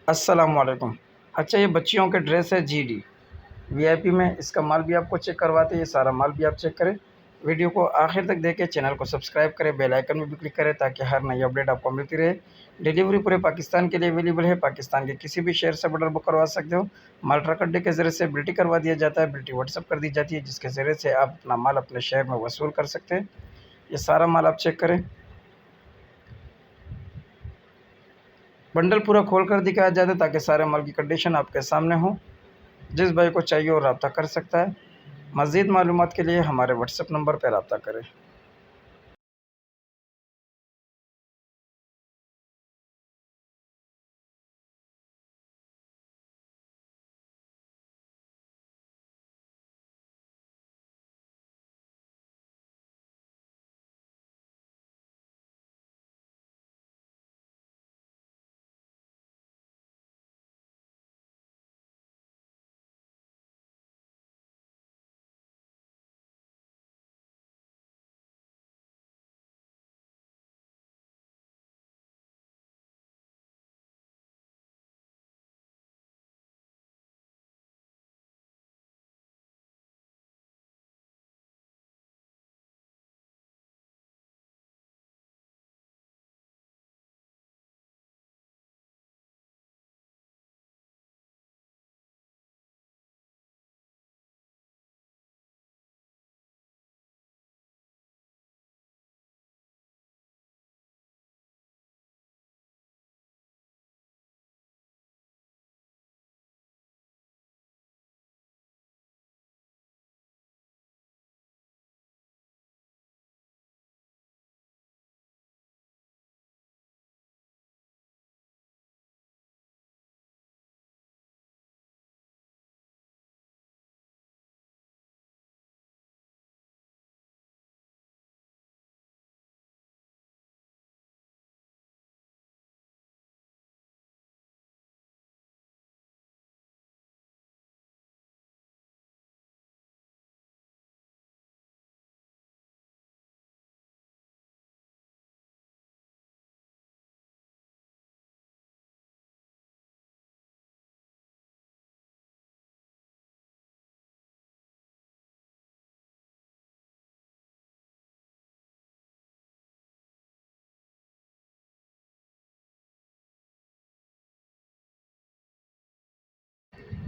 अस्सलामुअलैकुम। अच्छा, ये बच्चियों के ड्रेस है जीडी वीआईपी में। इसका माल भी आपको चेक करवाते हैं, ये सारा माल भी आप चेक करें। वीडियो को आखिर तक देखें, चैनल को सब्सक्राइब करें, बेल आइकन में भी क्लिक करें ताकि हर नई अपडेट आपको मिलती रहे। डिलीवरी पूरे पाकिस्तान के लिए अवेलेबल है। पाकिस्तान के किसी भी शहर से ऑर्डर बुक करवा सकते हो। माल ट्रक अड्डे के ज़रिए से बिल्टी करवा दिया जाता है, बिल्टी व्हाट्सअप कर दी जाती है, जिसके ज़रिए से आप अपना माल अपने शहर में वसूल कर सकते हैं। ये सारा माल आप चेक करें। बंडल पूरा खोल कर दिखाया जाता है ताकि सारे माल की कंडीशन आपके सामने हो। जिस भाई को चाहिए वो रब्ता कर सकता है। मज़ीद मालूमात के लिए हमारे व्हाट्सएप नंबर पर रब्ता करें।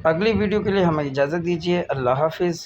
अगली वीडियो के लिए हमें इजाज़त दीजिए। अल्लाह हाफिज़।